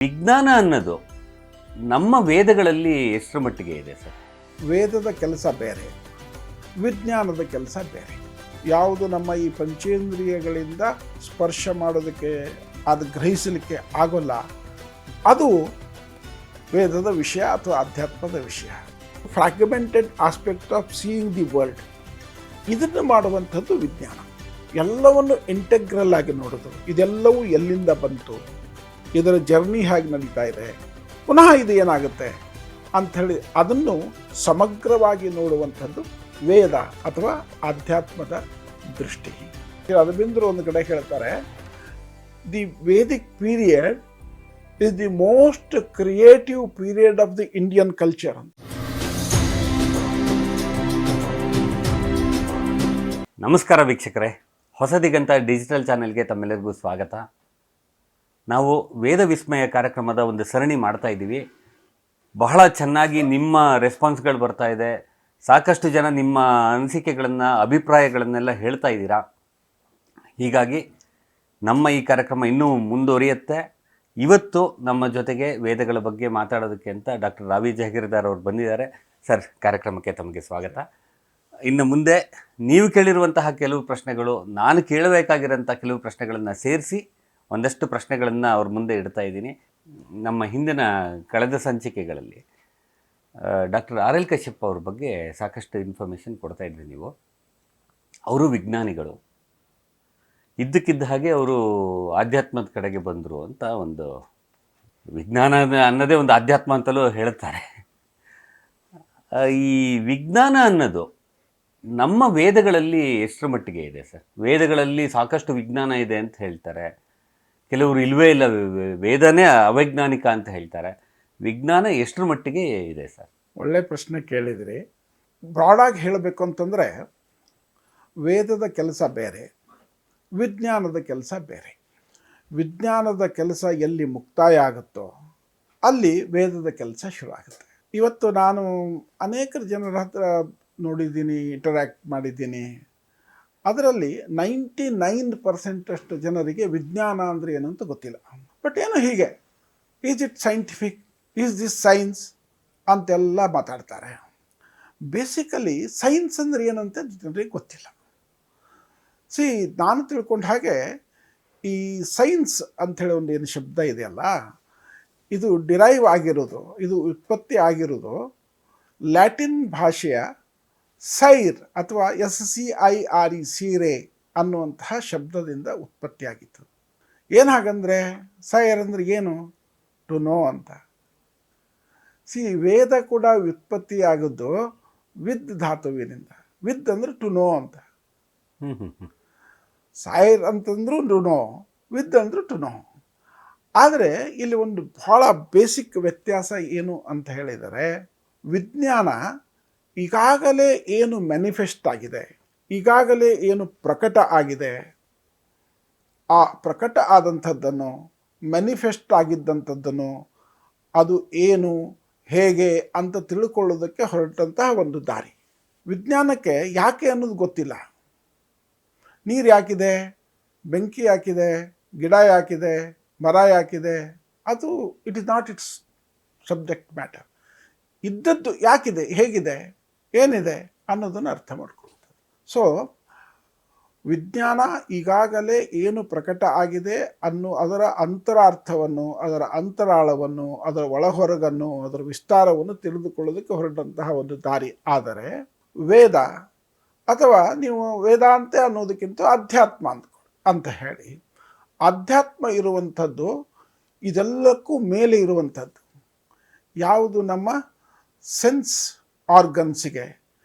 ವಿಜ್ಞಾನ ಅನ್ನೋದು ನಮ್ಮ ವೇದಗಳಲ್ಲಿ ಎಷ್ಟರ ಮಟ್ಟಿಗೆ ಇದೆ ಸರ್? ವೇದದ ಕೆಲಸ ಬೇರೆ, ವಿಜ್ಞಾನದ ಕೆಲಸ ಬೇರೆ. ಯಾವುದು ನಮ್ಮ ಈ ಪಂಚೇಂದ್ರಿಯಗಳಿಂದ ಸ್ಪರ್ಶ ಮಾಡೋದಕ್ಕೆ, ಅದು ಗ್ರಹಿಸಲಿಕ್ಕೆ ಆಗೋಲ್ಲ, ಅದು ವೇದದ ವಿಷಯ ಅಥವಾ ಅಧ್ಯಾತ್ಮದ ವಿಷಯ. Fragmented aspect of seeing the world, ಇದನ್ನು ಮಾಡುವಂಥದ್ದು ವಿಜ್ಞಾನ. ಎಲ್ಲವನ್ನು ಇಂಟೆಗ್ರಲ್ ಆಗಿ ನೋಡೋದು, ಇದೆಲ್ಲವೂ ಎಲ್ಲಿಂದ ಬಂತು, ಇದರ ಜರ್ನಿ ಹೇಗೆ ನಡೀತಾ ಇದೆ, ಪುನಃ ಇದು ಏನಾಗುತ್ತೆ ಅಂಥೇಳಿ ಅದನ್ನು ಸಮಗ್ರವಾಗಿ ನೋಡುವಂಥದ್ದು ವೇದ ಅಥವಾ ಆಧ್ಯಾತ್ಮದ ದೃಷ್ಟಿ. ಅರವಿಂದರು ಒಂದು ಕಡೆ ಹೇಳ್ತಾರೆ, the Vedic period is the most creative period of the Indian culture ಅಂತ. ನಮಸ್ಕಾರ ವೀಕ್ಷಕರೇ, ಹೊಸದಿಗಂತ ಡಿಜಿಟಲ್ ಚಾನೆಲ್ಗೆ ತಮ್ಮೆಲ್ಲರಿಗೂ ಸ್ವಾಗತ. ನಾವು ವೇದ ವಿಸ್ಮಯ ಕಾರ್ಯಕ್ರಮದ ಒಂದು ಸರಣಿ ಮಾಡ್ತಾ ಇದ್ದೀವಿ. ಬಹಳ ಚೆನ್ನಾಗಿ ನಿಮ್ಮ ರೆಸ್ಪಾನ್ಸ್ಗಳು ಬರ್ತಾ ಇದೆ. ಸಾಕಷ್ಟು ಜನ ನಿಮ್ಮ ಅನಿಸಿಕೆಗಳನ್ನು, ಅಭಿಪ್ರಾಯಗಳನ್ನೆಲ್ಲ ಹೇಳ್ತಾ ಇದ್ದೀರಾ. ಹೀಗಾಗಿ ನಮ್ಮ ಈ ಕಾರ್ಯಕ್ರಮ ಇನ್ನೂ ಮುಂದುವರಿಯುತ್ತೆ. ಇವತ್ತು ನಮ್ಮ ಜೊತೆಗೆ ವೇದಗಳ ಬಗ್ಗೆ ಮಾತಾಡೋದಕ್ಕೆ ಅಂತ ಡಾಕ್ಟರ್ ರಾವಿ ಜಹಗೀರ್ದಾರ್ ಅವರು ಬಂದಿದ್ದಾರೆ. ಸರ್, ಕಾರ್ಯಕ್ರಮಕ್ಕೆ ತಮಗೆ ಸ್ವಾಗತ. ಇನ್ನು ಮುಂದೆ ನೀವು ಕೇಳಿರುವಂತಹ ಕೆಲವು ಪ್ರಶ್ನೆಗಳು, ನಾನು ಕೇಳಬೇಕಾಗಿರೋಂಥ ಕೆಲವು ಪ್ರಶ್ನೆಗಳನ್ನು ಸೇರಿಸಿ ಒಂದಷ್ಟು ಪ್ರಶ್ನೆಗಳನ್ನು ಅವ್ರ ಮುಂದೆ ಇಡ್ತಾ ಇದ್ದೀನಿ. ನಮ್ಮ ಹಿಂದಿನ ಕಳೆದ ಸಂಚಿಕೆಗಳಲ್ಲಿ ಡಾಕ್ಟರ್ ಆರ್ ಎಲ್ ಕಶ್ಯಪ್ ಅವ್ರ ಬಗ್ಗೆ ಸಾಕಷ್ಟು ಇನ್ಫಾರ್ಮೇಷನ್ ಕೊಡ್ತಾ ಇದ್ರಿ ನೀವು. ಅವರು ವಿಜ್ಞಾನಿಗಳು, ಇದ್ದಕ್ಕಿದ್ದ ಹಾಗೆ ಅವರು ಆಧ್ಯಾತ್ಮದ ಕಡೆಗೆ ಬಂದರು ಅಂತ, ಒಂದು ವಿಜ್ಞಾನ ಅನ್ನೋದೇ ಒಂದು ಆಧ್ಯಾತ್ಮ ಅಂತಲೂ ಹೇಳ್ತಾರೆ. ಈ ವಿಜ್ಞಾನ ಅನ್ನೋದು ನಮ್ಮ ವೇದಗಳಲ್ಲಿ ಎಷ್ಟರ ಮಟ್ಟಿಗೆ ಇದೆ ಸರ್? ವೇದಗಳಲ್ಲಿ ಸಾಕಷ್ಟು ವಿಜ್ಞಾನ ಇದೆ ಅಂತ ಹೇಳ್ತಾರೆ, ಕೆಲವರು ಇಲ್ಲವೇ ಇಲ್ಲ, ವೇದನೇ ಅವೈಜ್ಞಾನಿಕ ಅಂತ ಹೇಳ್ತಾರೆ. ವಿಜ್ಞಾನ ಎಷ್ಟರ ಮಟ್ಟಿಗೆ ಇದೆ ಸರ್? ಒಳ್ಳೆ ಪ್ರಶ್ನೆ ಕೇಳಿದ್ರಿ. ಬ್ರಾಡಾಗಿ ಹೇಳಬೇಕು ಅಂತಂದರೆ, ವೇದದ ಕೆಲಸ ಬೇರೆ, ವಿಜ್ಞಾನದ ಕೆಲಸ ಬೇರೆ. ವಿಜ್ಞಾನದ ಕೆಲಸ ಎಲ್ಲಿ ಮುಕ್ತಾಯ ಆಗುತ್ತೋ ಅಲ್ಲಿ ವೇದದ ಕೆಲಸ ಶುರು ಆಗುತ್ತೆ. ಇವತ್ತು ನಾನು ಅನೇಕ ಜನರ ಹತ್ರ ನೋಡಿದ್ದೀನಿ, ಇಂಟರ್ಯಾಕ್ಟ್ ಮಾಡಿದ್ದೀನಿ. ಅದರಲ್ಲಿ 99% ಅಷ್ಟು ಜನರಿಗೆ ವಿಜ್ಞಾನ ಅಂದರೆ ಏನು ಅಂತ ಗೊತ್ತಿಲ್ಲ. ಬಟ್ ಏನು ಹೀಗೆ, is it scientific, is this science ಅಂತೆಲ್ಲ ಮಾತಾಡ್ತಾರೆ. ಬೇಸಿಕಲಿ ಸೈನ್ಸ್ ಅಂದರೆ ಏನಂತ ಜನರಿಗೆ ಗೊತ್ತಿಲ್ಲ. ನಾನು ತಿಳ್ಕೊಂಡ ಹಾಗೆ ಈ ಸೈನ್ಸ್ ಅಂಥೇಳಿ ಒಂದು ಏನು ಶಬ್ದ ಇದೆಯಲ್ಲ, ಇದು ಡಿರೈವ್ ಆಗಿರೋದು, ಇದು ಉತ್ಪತ್ತಿ ಆಗಿರೋದು ಲ್ಯಾಟಿನ್ ಭಾಷೆಯ ಸೈರ್ ಅಥವಾ SCIRE, ಸೀರೆ ಅನ್ನುವಂತಹ ಶಬ್ದದಿಂದ ಉತ್ಪತ್ತಿಯಾಗಿತ್ತು. ಏನು ಹಾಗಂದರೆ, ಸೈರ್ ಅಂದರೆ ಏನು? ಟು ನೋ ಅಂತ. ವೇದ ಕೂಡ ಉತ್ಪತ್ತಿಯಾಗಿದ್ದು ವಿದ್ ಧಾತುವಿನಿಂದ. ವಿದ್ ಅಂದರೆ ಟು ನೋ ಅಂತ. ಸೈರ್ ಅಂತಂದ್ರು ಟು ನೋ, ವಿದ್ ಅಂದರು ಟು ನೋ. ಆದರೆ ಇಲ್ಲಿ ಒಂದು ಬಹಳ ಬೇಸಿಕ್ ವ್ಯತ್ಯಾಸ ಏನು ಅಂತ ಹೇಳಿದರೆ, ವಿಜ್ಞಾನ ಈಗಾಗಲೇ ಏನು ಮ್ಯಾನಿಫೆಸ್ಟ್ ಆಗಿದೆ, ಈಗಾಗಲೇ ಏನು ಪ್ರಕಟ ಆಗಿದೆ, ಆ ಪ್ರಕಟ ಆದಂಥದ್ದನ್ನು, ಮ್ಯಾನಿಫೆಸ್ಟ್ ಆಗಿದ್ದಂಥದ್ದನ್ನು, ಅದು ಏನು, ಹೇಗೆ ಅಂತ ತಿಳ್ಕೊಳ್ಳೋದಕ್ಕೆ ಹೊರಟಂತಹ ಒಂದು ದಾರಿ. ವಿಜ್ಞಾನಕ್ಕೆ ಯಾಕೆ ಅನ್ನೋದು ಗೊತ್ತಿಲ್ಲ. ನೀರು ಯಾಕಿದೆ, ಬೆಂಕಿ ಯಾಕಿದೆ, ಗಿಡ ಯಾಕಿದೆ, ಮರ ಯಾಕಿದೆ, ಅದು it is not it's subject matter. ಇದ್ದದ್ದು ಯಾಕಿದೆ, ಹೇಗಿದೆ, ಏನಿದೆ ಅನ್ನೋದನ್ನು ಅರ್ಥ ಮಾಡ್ಕೊಳ್ತಾರೆ. ಸೊ ವಿಜ್ಞಾನ ಈಗಾಗಲೇ ಏನು ಪ್ರಕಟ ಆಗಿದೆ ಅದರ ಅಂತರಾರ್ಥವನ್ನು, ಅದರ ಅಂತರಾಳವನ್ನು, ಅದರ ಒಳಹೊರಗನ್ನು, ಅದರ ವಿಸ್ತಾರವನ್ನು ತಿಳಿದುಕೊಳ್ಳೋದಕ್ಕೆ ಹೊರಟಂತಹ ಒಂದು ದಾರಿ. ಆದರೆ ವೇದ ಅಥವಾ ನೀವು ವೇದಾಂತ ಅನ್ನೋದಕ್ಕಿಂತ ಅಧ್ಯಾತ್ಮ ಅಂತ ಹೇಳಿ, ಅಧ್ಯಾತ್ಮ ಇರುವಂಥದ್ದು ಇದೆಲ್ಲಕ್ಕೂ ಮೇಲೆ ಇರುವಂಥದ್ದು. ಯಾವುದು ನಮ್ಮ ಸೆನ್ಸ್ ಆರ್ಗನ್ಸಿಗೆ,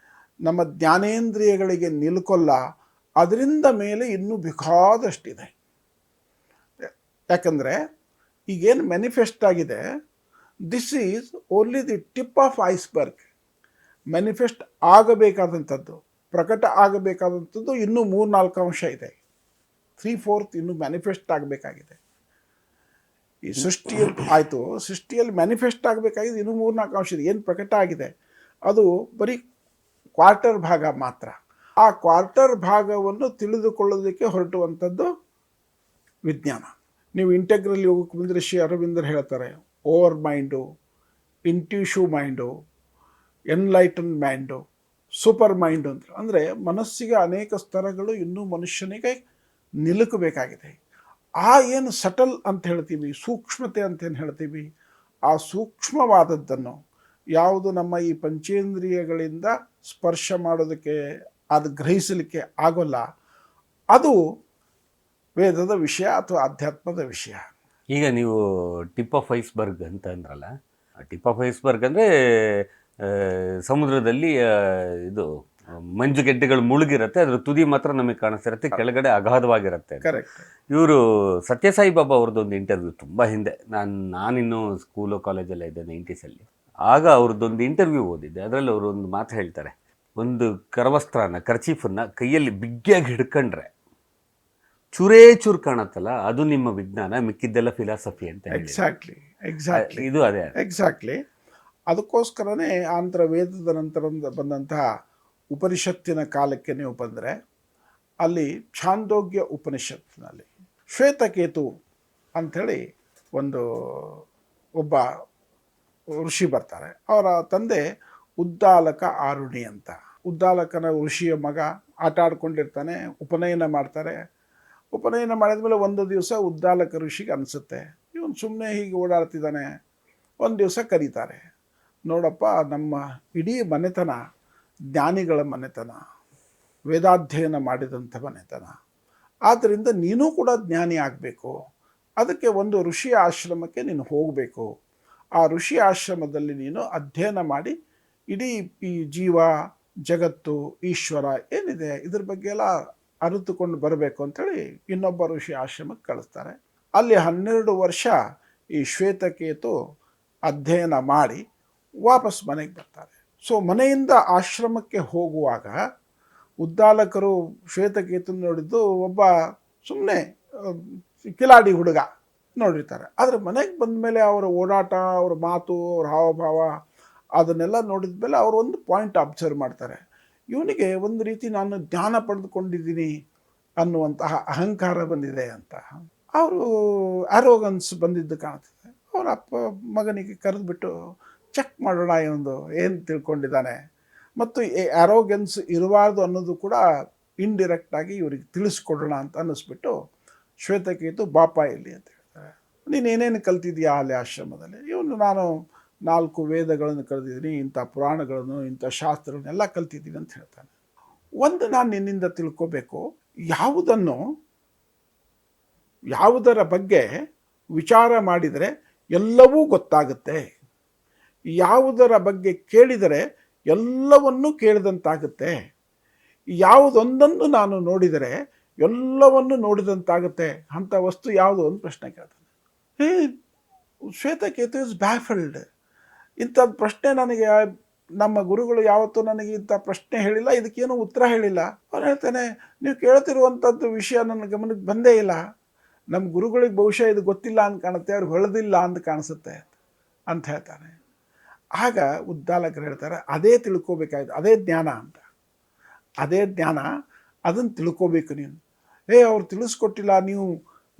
ನಮ್ಮ ಜ್ಞಾನೇಂದ್ರಿಯಗಳಿಗೆ ನಿಲ್ಕೊಲ್ಲ, ಅದರಿಂದ ಮೇಲೆ ಇನ್ನೂ ಬೇಕಾದಷ್ಟಿದೆ. ಯಾಕಂದರೆ ಈಗೇನು ಮ್ಯಾನಿಫೆಸ್ಟ್ ಆಗಿದೆ, this is only the tip of iceberg. Manifest ಆಗಬೇಕಾದಂಥದ್ದು, ಪ್ರಕಟ ಆಗಬೇಕಾದಂಥದ್ದು ಇನ್ನೂ 3-4 ಅಂಶ ಇದೆ. 3/4 ಇನ್ನೂ ಮ್ಯಾನಿಫೆಸ್ಟ್ ಆಗಬೇಕಾಗಿದೆ. ಈ ಸೃಷ್ಟಿಯಲ್ಲಿ ಆಯಿತು, ಸೃಷ್ಟಿಯಲ್ಲಿ ಮ್ಯಾನಿಫೆಸ್ಟ್ ಆಗಬೇಕಾಗಿದೆ ಇನ್ನೂ 3-4 ಅಂಶ ಇದೆ. ಏನು ಪ್ರಕಟ ಆಗಿದೆ ಅದು ಬರೀ ಕ್ವಾರ್ಟರ್ ಭಾಗ ಮಾತ್ರ. ಆ ಕ್ವಾರ್ಟರ್ ಭಾಗವನ್ನು ತಿಳಿದುಕೊಳ್ಳೋದಕ್ಕೆ ಹೊರಟುವಂಥದ್ದು ವಿಜ್ಞಾನ. ನೀವು ಇಂಟೆಗ್ರಲ್ ಯೋಗಕ್ಕೆ ಬಂದರೆ ಶ್ರೀ ಅರವಿಂದರ್ ಹೇಳ್ತಾರೆ, over mind, intuitive mind, enlighten mind, super mind ಅಂತ. ಅಂದರೆ ಮನಸ್ಸಿಗೆ ಅನೇಕ ಸ್ತರಗಳು ಇನ್ನೂ ಮನುಷ್ಯನಿಗೆ ನಿಲುಕಬೇಕಾಗಿದೆ. ಆ ಏನು ಸಟಲ್ ಅಂತ ಹೇಳ್ತೀವಿ, ಸೂಕ್ಷ್ಮತೆ ಅಂತೇನು ಹೇಳ್ತೀವಿ, ಆ ಸೂಕ್ಷ್ಮವಾದದ್ದನ್ನು ಯಾವುದು ನಮ್ಮ ಈ ಪಂಚೇಂದ್ರಿಯಗಳಿಂದ ಸ್ಪರ್ಶ ಮಾಡೋದಕ್ಕೆ, ಅದು ಗ್ರಹಿಸಲಿಕ್ಕೆ ಆಗೋಲ್ಲ, ಅದು ವೇದದ ವಿಷಯ ಅಥವಾ ಅಧ್ಯಾತ್ಮದ ವಿಷಯ. ಈಗ ನೀವು ಟಿಪ್ ಆಫ್ ಐಸ್ಬರ್ಗ್ ಅಂತ ಅಂದ್ರಲ್ಲ, ಟಿಪ್ ಆಫ್ ಐಸ್ಬರ್ಗ್ ಅಂದರೆ ಸಮುದ್ರದಲ್ಲಿ ಇದು ಮಂಜುಗೆಡ್ಡೆಗಳು ಮುಳುಗಿರುತ್ತೆ, ಅದ್ರ ತುದಿ ಮಾತ್ರ ನಮಗೆ ಕಾಣಿಸ್ತಿರುತ್ತೆ, ಕೆಳಗಡೆ ಅಗಾಧವಾಗಿರುತ್ತೆ. ಕರೆಕ್ಟ್. ಇವರು ಸತ್ಯಸಾಯಿ ಬಾಬಾ ಅವ್ರದ್ದೊಂದು ಇಂಟರ್ವ್ಯೂ ತುಂಬ ಹಿಂದೆ, ನಾನಿನ್ನೂ ಸ್ಕೂಲು ಕಾಲೇಜಲ್ಲೇ ಇದ್ದೆ 90s. ಆಗ ಅವ್ರದ್ದೊಂದು ಇಂಟರ್ವ್ಯೂ ಓದಿದ್ದೆ. ಅದರಲ್ಲಿ ಅವರು ಒಂದು ಮಾತು ಹೇಳ್ತಾರೆ, ಒಂದು ಕರವಸ್ತ್ರನ, ಕರ್ಚೀಫನ್ನು ಕೈಯಲ್ಲಿ ಬಿಗ್ಗಿಯಾಗಿ ಹಿಡ್ಕೊಂಡ್ರೆ ಚೂರೇ ಚೂರು ಕಾಣತ್ತಲ್ಲ, ಅದು ನಿಮ್ಮ ವಿಜ್ಞಾನ, ಮಿಕ್ಕಿದ್ದೆಲ್ಲ ಫಿಲಾಸಫಿ ಅಂತ. ಎಕ್ಸಾಕ್ಟ್ಲಿ. ಇದು ಅದೇ ಎಕ್ಸಾಕ್ಟ್ಲಿ. ಅದಕ್ಕೋಸ್ಕರನೇ ಆಂಧ್ರ ವೇದದ ನಂತರ ಬಂದಂತಹ ಉಪನಿಷತ್ತಿನ ಕಾಲಕ್ಕೆ ನೀವು ಬಂದರೆ, ಅಲ್ಲಿ ಛಾಂದೋಗ್ಯ ಉಪನಿಷತ್ತಿನಲ್ಲಿ ಶ್ವೇತಕೇತು ಅಂಥೇಳಿ ಒಬ್ಬ ಋಷಿ ಬರ್ತಾರೆ. ಅವರ ತಂದೆ ಉದ್ದಾಲಕ ಆರುಣಿ ಅಂತ. ಉದ್ದಾಲಕನ ಋಷಿಯ ಮಗ ಆಟ ಆಡ್ಕೊಂಡಿರ್ತಾನೆ, ಉಪನಯನ ಮಾಡ್ತಾರೆ. ಉಪನಯನ ಮಾಡಿದ್ಮೇಲೆ ಒಂದು ದಿವಸ ಉದ್ದಾಲಕ ಋಷಿಗೆ ಅನಿಸುತ್ತೆ, ಇವನು ಸುಮ್ಮನೆ ಹೀಗೆ ಓಡಾಡ್ತಿದ್ದಾನೆ. ಒಂದು ದಿವಸ ಕರೀತಾರೆ, ನೋಡಪ್ಪ, ನಮ್ಮ ಇಡೀ ಮನೆತನ ಜ್ಞಾನಿಗಳ ಮನೆತನ, ವೇದಾಧ್ಯಯನ ಮಾಡಿದಂಥ ಮನೆತನ, ಆದ್ದರಿಂದ ನೀನೂ ಕೂಡ ಜ್ಞಾನಿ ಆಗಬೇಕು. ಅದಕ್ಕೆ ಒಂದು ಋಷಿಯ ಆಶ್ರಮಕ್ಕೆ ನೀನು ಹೋಗಬೇಕು. ಆ ಋಷಿ ಆಶ್ರಮದಲ್ಲಿ ನೀನು ಅಧ್ಯಯನ ಮಾಡಿ ಇಡೀ ಈ ಜೀವ, ಜಗತ್ತು, ಈಶ್ವರ ಏನಿದೆ ಇದ್ರ ಬಗ್ಗೆ ಎಲ್ಲ ಅರಿತುಕೊಂಡು ಬರಬೇಕು ಅಂಥೇಳಿ ಇನ್ನೊಬ್ಬ ಋಷಿ ಆಶ್ರಮಕ್ಕೆ ಕಳಿಸ್ತಾರೆ. ಅಲ್ಲಿ 12 ವರ್ಷ ಈ ಶ್ವೇತಕೇತು ಅಧ್ಯಯನ ಮಾಡಿ ವಾಪಸ್ ಮನೆಗೆ ಬರ್ತಾರೆ. ಸೊ ಮನೆಯಿಂದ ಆಶ್ರಮಕ್ಕೆ ಹೋಗುವಾಗ ಉದ್ದಾಲಕರು ಶ್ವೇತಕೇತನ ನೋಡಿದ್ದು ಒಬ್ಬ ಸುಮ್ಮನೆ ಕಿಲಾಡಿ ಹುಡುಗ ನೋಡಿರ್ತಾರೆ. ಆದರೆ ಮನೆಗೆ ಬಂದ ಮೇಲೆ ಅವರ ಓಡಾಟ, ಅವರ ಮಾತು, ಅವ್ರ ಹಾವಭಾವ ಅದನ್ನೆಲ್ಲ ನೋಡಿದ ಮೇಲೆ ಅವರು ಒಂದು ಪಾಯಿಂಟ್ ಅಬ್ಸರ್ವ್ ಮಾಡ್ತಾರೆ, ಇವನಿಗೆ ಒಂದು ರೀತಿ ನಾನು ಜ್ಞಾನ ಪಡೆದುಕೊಂಡಿದ್ದೀನಿ ಅನ್ನುವಂತಹ ಅಹಂಕಾರ ಬಂದಿದೆ ಅಂತ. ಅವರು ಆರೋಗನ್ಸ್ ಬಂದಿದ್ದು ಕಾಣ್ತದೆ. ಅವರ ಅಪ್ಪ ಮಗನಿಗೆ ಕರೆದುಬಿಟ್ಟು ಚೆಕ್ ಮಾಡೋಣ, ಇವನು ಏನು ತಿಳ್ಕೊಂಡಿದ್ದಾನೆ, ಮತ್ತು ಆರೋಗೆನ್ಸ್ ಇರಬಾರ್ದು ಅನ್ನೋದು ಕೂಡ ಇಂಡಿರೆಕ್ಟಾಗಿ ಇವ್ರಿಗೆ ತಿಳಿಸ್ಕೊಡೋಣ ಅಂತ ಅನ್ನಿಸ್ಬಿಟ್ಟು ಶ್ವೇತಕೇತು ಬಾಪ ಇಲ್ಲಿ ಅಂತ ಹೇಳ್ತಾರೆ. ನೀನೇನೇನು ಕಲ್ತಿದ್ಯಾ ಅಲ್ಲಿ ಆಶ್ರಮದಲ್ಲಿ? ಇವನು ನಾನು 4 ವೇದಗಳನ್ನು ಕಲ್ತಿದ್ದೀನಿ, ಇಂಥ ಪುರಾಣಗಳನ್ನು, ಇಂಥ ಶಾಸ್ತ್ರಗಳನ್ನೆಲ್ಲ ಕಲ್ತಿದ್ದೀನಿ ಅಂತ ಹೇಳ್ತಾನೆ. ಒಂದು ನಾನು ನಿನ್ನಿಂದ ತಿಳ್ಕೋಬೇಕು, ಯಾವುದರ ಬಗ್ಗೆ ವಿಚಾರ ಮಾಡಿದರೆ ಎಲ್ಲವೂ ಗೊತ್ತಾಗುತ್ತೆ, ಯಾವುದರ ಬಗ್ಗೆ ಕೇಳಿದರೆ ಎಲ್ಲವನ್ನೂ ಕೇಳಿದಂತಾಗುತ್ತೆ, ಯಾವುದೊಂದನ್ನು ನಾನು ನೋಡಿದರೆ ಎಲ್ಲವನ್ನು ನೋಡಿದಂತಾಗುತ್ತೆ ಅಂಥ ವಸ್ತು ಯಾವುದು ಅಂತ ಪ್ರಶ್ನೆ ಕೇಳ್ತಾನೆ. ಶ್ವೇತಕೇತು ಇಸ್ ಬ್ಯಾಫಲ್ಡ್. ಇಂಥ ಪ್ರಶ್ನೆ ನನಗೆ ನಮ್ಮ ಗುರುಗಳು ಯಾವತ್ತೂ ನನಗೆ ಇಂಥ ಪ್ರಶ್ನೆ ಹೇಳಿಲ್ಲ, ಇದಕ್ಕೇನು ಉತ್ತರ ಹೇಳಿಲ್ಲ. ಅವ್ರು ಹೇಳ್ತಾನೆ, ನೀವು ಕೇಳ್ತಿರುವಂಥದ್ದು ವಿಷಯ ನನ್ನ ಗಮನಕ್ಕೆ ಬಂದೇ ಇಲ್ಲ, ನಮ್ಮ ಗುರುಗಳಿಗೆ ಬಹುಶಃ ಇದು ಗೊತ್ತಿಲ್ಲ ಅಂತ ಕಾಣುತ್ತೆ, ಅವ್ರಿಗೆ ಹೊಳೆದಿಲ್ಲ ಅಂತ ಕಾಣಿಸುತ್ತೆ ಅಂತ ಹೇಳ್ತಾನೆ. ಆಗ ಉದ್ದಾಲಕರು ಹೇಳ್ತಾರೆ, ಅದೇ ತಿಳ್ಕೋಬೇಕಾಯ್ತು, ಅದೇ ಜ್ಞಾನ ಅಂತ, ಅದೇ ಜ್ಞಾನ, ಅದನ್ನು ತಿಳ್ಕೋಬೇಕು ನೀನು. ಅವ್ರು ತಿಳಿಸ್ಕೊಟ್ಟಿಲ್ಲ,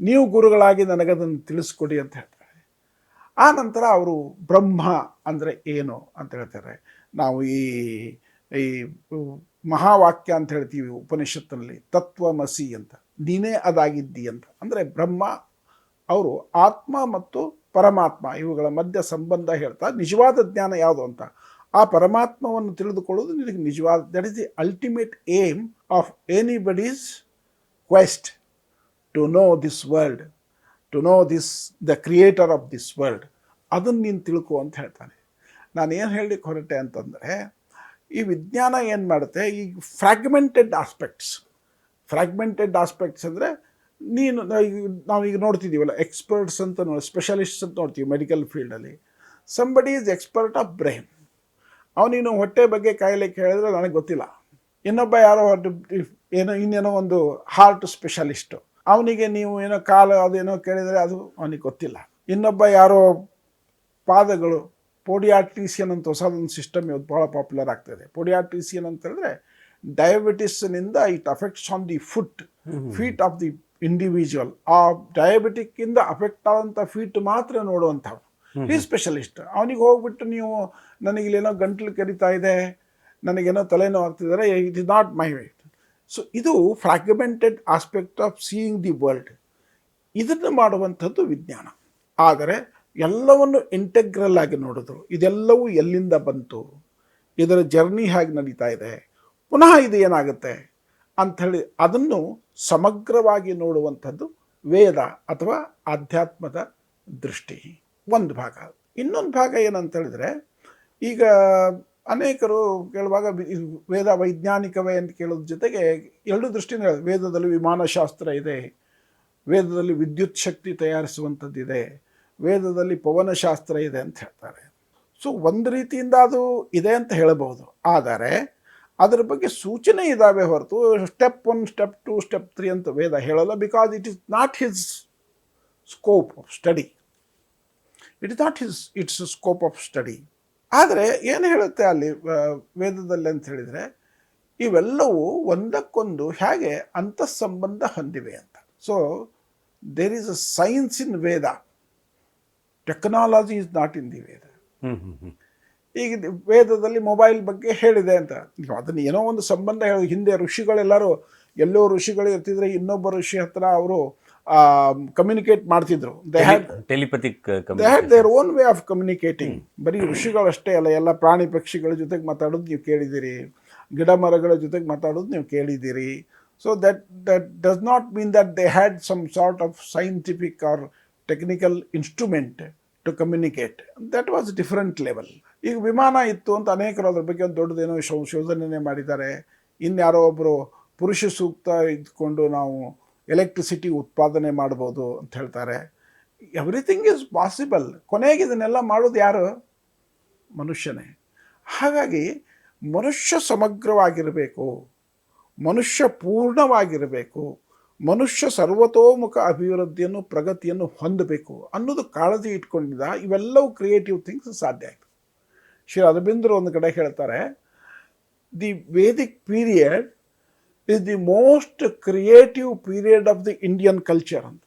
ನೀವು ಗುರುಗಳಾಗಿ ನನಗದನ್ನು ತಿಳಿಸ್ಕೊಡಿ ಅಂತ ಹೇಳ್ತಾರೆ. ಆ ನಂತರ ಅವರು ಬ್ರಹ್ಮ ಅಂದರೆ ಏನು ಅಂತ ಹೇಳ್ತಾರೆ. ನಾವು ಈ ಮಹಾವಾಕ್ಯ ಅಂತ ಹೇಳ್ತೀವಿ ಉಪನಿಷತ್ತಿನಲ್ಲಿ, ತತ್ವಮಸಿ ಅಂತ, ನೀನೇ ಅದಾಗಿದ್ದಿ ಅಂತ. ಅಂದರೆ ಬ್ರಹ್ಮ ಅವರು ಆತ್ಮ ಮತ್ತು ಪರಮಾತ್ಮ ಇವುಗಳ ಮಧ್ಯ ಸಂಬಂಧ ಹೇಳ್ತಾ ನಿಜವಾದ ಜ್ಞಾನ ಯಾವುದು ಅಂತ, ಆ ಪರಮಾತ್ಮವನ್ನು ತಿಳಿದುಕೊಳ್ಳೋದು ನಿನಗೆ ನಿಜವಾದ, that is the ultimate aim of anybody's quest to know this world, to know this the creator of this world. ಅದನ್ನು ನೀನು ತಿಳ್ಕೊ ಅಂತ ಹೇಳ್ತಾನೆ. ನಾನು ಏನು ಹೇಳಲಿಕ್ಕೆ ಹೊರಟೆ ಅಂತಂದರೆ, ಈ ವಿಜ್ಞಾನ ಏನು ಮಾಡುತ್ತೆ, ಈ ಫ್ರ್ಯಾಗ್ಮೆಂಟೆಡ್ ಆಸ್ಪೆಕ್ಟ್ಸ್ ಅಂದರೆ ನಾವೀಗ ನೋಡ್ತಿದ್ದೀವಲ್ಲ, ಎಕ್ಸ್ಪರ್ಟ್ಸ್ ಅಂತ ಸ್ಪೆಷಲಿಸ್ಟ್ಸ್ ಅಂತ ನೋಡ್ತೀವಿ ಮೆಡಿಕಲ್ ಫೀಲ್ಡಲ್ಲಿ. Somebody is expert of brain. ಅವನಿನ್ನು ಹೊಟ್ಟೆ ಬಗ್ಗೆ ಕಾಯಿಲೆಗೆ ಹೇಳಿದ್ರೆ ನನಗೆ ಗೊತ್ತಿಲ್ಲ. ಇನ್ನೊಬ್ಬ ಯಾರೋ ಇನ್ನೇನೋ ಒಂದು ಹಾರ್ಟ್ ಸ್ಪೆಷಲಿಸ್ಟು, ಅವನಿಗೆ ನೀವು ಏನೋ ಕಾಲು ಅದೇನೋ ಕೇಳಿದರೆ ಅದು ಅವನಿಗೆ ಗೊತ್ತಿಲ್ಲ. ಇನ್ನೊಬ್ಬ ಯಾರೋ ಪಾದಗಳು, ಪೋಡಿಯಾಟ್ರಿಷಿಯನ್ ಅಂತ ಹೊಸದೊಂದು ಸಿಸ್ಟಮ್ ಇವತ್ತು ಭಾಳ ಪಾಪ್ಯುಲರ್ ಆಗ್ತಾಯಿದೆ. ಪೋಡಿಯಾಟ್ರಿಷಿಯನ್ ಅಂತ ಹೇಳಿದ್ರೆ ಡಯಾಬಿಟಿಸ್ನಿಂದ it affects on the feet of the individual, ಆ ಡಯಾಬಿಟಿಕ್ಕಿಂದ ಅಫೆಕ್ಟ್ ಆದಂಥ ಫೀಟ್ ಮಾತ್ರ ನೋಡುವಂಥವು. ಈ ಸ್ಪೆಷಲಿಸ್ಟ್. ಅವನಿಗೆ ಹೋಗ್ಬಿಟ್ಟು ನೀವು ನನಗಿಲ್ಲೇನೋ ಗಂಟ್ಲು ಕರಿತಾ ಇದೆ, ನನಗೇನೋ ತಲೆನೋವು ಆಗ್ತಿದ್ದಾರೆ, it is not my way. So ಇದು fragmented aspect of seeing the world. ಇದನ್ನು ಮಾಡುವಂಥದ್ದು ವಿಜ್ಞಾನ. ಆದರೆ ಎಲ್ಲವನ್ನು ಇಂಟೆಗ್ರಲ್ ಆಗಿ ನೋಡೋದು, ಇದೆಲ್ಲವೂ ಎಲ್ಲಿಂದ ಬಂತು, ಇದರ ಜರ್ನಿ ಹೇಗೆ ನಡೀತಾ ಇದೆ, ಪುನಃ ಇದು ಏನಾಗುತ್ತೆ ಅಂಥೇಳಿ ಅದನ್ನು ಸಮಗ್ರವಾಗಿ ನೋಡುವಂಥದ್ದು ವೇದ ಅಥವಾ ಆಧ್ಯಾತ್ಮದ ದೃಷ್ಟಿ ಒಂದು ಭಾಗ. ಇನ್ನೊಂದು ಭಾಗ ಏನಂತ ಹೇಳಿದರೆ, ಈಗ ಅನೇಕರು ಕೇಳುವಾಗ ವೇದ ವೈಜ್ಞಾನಿಕವೇ ಅಂತ ಕೇಳೋದ್ರ ಜೊತೆಗೆ ಎರಡು ದೃಷ್ಟಿನೇ, ವೇದದಲ್ಲಿ ವಿಮಾನಶಾಸ್ತ್ರ ಇದೆ, ವೇದದಲ್ಲಿ ವಿದ್ಯುತ್ ಶಕ್ತಿ ತಯಾರಿಸುವಂಥದ್ದಿದೆ, ವೇದದಲ್ಲಿ ಪವನಶಾಸ್ತ್ರ ಇದೆ ಅಂತ ಹೇಳ್ತಾರೆ. ಸೊ ಒಂದು ರೀತಿಯಿಂದ ಅದು ಇದೆ ಅಂತ ಹೇಳಬಹುದು. ಆದರೆ ಅದರ ಬಗ್ಗೆ ಸೂಚನೆ ಇದ್ದಾವೆ ಹೊರತು ಸ್ಟೆಪ್ 1, ಸ್ಟೆಪ್ 2, ಸ್ಟೆಪ್ 3 ಅಂತ ವೇದ ಹೇಳಲ್ಲ. Because it is not his scope of study. It's scope of study. ಆದರೆ ಏನು ಹೇಳುತ್ತೆ ಅಲ್ಲಿ ವೇದದಲ್ಲಿ ಅಂತ ಹೇಳಿದರೆ, ಇವೆಲ್ಲವೂ ಒಂದಕ್ಕೊಂದು ಹೇಗೆ ಅಂತಃಸಂಬಂಧ ಹೊಂದಿವೆ ಅಂತ. So there is a science in Veda, technology is not in the Veda. ಈಗ ವೇದದಲ್ಲಿ ಮೊಬೈಲ್ ಬಗ್ಗೆ ಹೇಳಿದೆ ಅಂತ, ಅದನ್ನು ಏನೋ ಒಂದು ಸಂಬಂಧ ಹೇಳೋದು. ಹಿಂದೆ ಋಷಿಗಳೆಲ್ಲರೂ ಎಲ್ಲೋ ಋಷಿಗಳು ಇರ್ತಿದ್ರೆ ಇನ್ನೊಬ್ಬ ಋಷಿ ಹತ್ರ ಅವರು ಕಮ್ಯುನಿಕೇಟ್ ಮಾಡ್ತಿದ್ರು. They had their own way of communicating. ಬರೀ ಋಷಿಗಳಷ್ಟೇ ಅಲ್ಲ, ಎಲ್ಲ ಪ್ರಾಣಿ ಪಕ್ಷಿಗಳ ಜೊತೆಗೆ ಮಾತಾಡೋದು ನೀವು ಕೇಳಿದ್ದೀರಿ, ಗಿಡ ಮರಗಳ ಜೊತೆಗೆ ಮಾತಾಡೋದು ನೀವು ಕೇಳಿದ್ದೀರಿ. So that does not mean that they had some sort of scientific or technical instrument to communicate. That was different level. ಈಗ ವಿಮಾನ ಇತ್ತು ಅಂತ ಅನೇಕರು ಅದ್ರ ಬಗ್ಗೆ ಒಂದು ದೊಡ್ಡದೇನೋ ಶೋಧನೆ ಮಾಡಿದ್ದಾರೆ. ಇನ್ಯಾರೋ ಒಬ್ಬರು ಪುರುಷ ಸೂಕ್ತ ಇದ್ಕೊಂಡು ನಾವು ಎಲೆಕ್ಟ್ರಿಸಿಟಿ ಉತ್ಪಾದನೆ ಮಾಡ್ಬೋದು ಅಂತ ಹೇಳ್ತಾರೆ. Everything is possible. ಕೊನೆಗೆ ಇದನ್ನೆಲ್ಲ ಮಾಡೋದು ಯಾರು? ಮನುಷ್ಯನೇ. ಹಾಗಾಗಿ ಮನುಷ್ಯ ಸಮಗ್ರವಾಗಿರಬೇಕು, ಮನುಷ್ಯ ಪೂರ್ಣವಾಗಿರಬೇಕು, ಮನುಷ್ಯ ಸರ್ವತೋಮುಖ ಅಭಿವೃದ್ಧಿಯನ್ನು ಪ್ರಗತಿಯನ್ನು ಹೊಂದಬೇಕು ಅನ್ನೋದು ಕಾಳಜಿ ಇಟ್ಕೊಂಡಿದ್ದ ಇವೆಲ್ಲವೂ ಕ್ರಿಯೇಟಿವ್ ಥಿಂಗ್ಸ್ ಸಾಧ್ಯ ಆಯಿತು. ಶ್ರೀ ಅರವಿಂದರು ಒಂದು ಕಡೆ ಹೇಳ್ತಾರೆ, the Vedic period is the most creative period of the Indian culture ಅಂತ.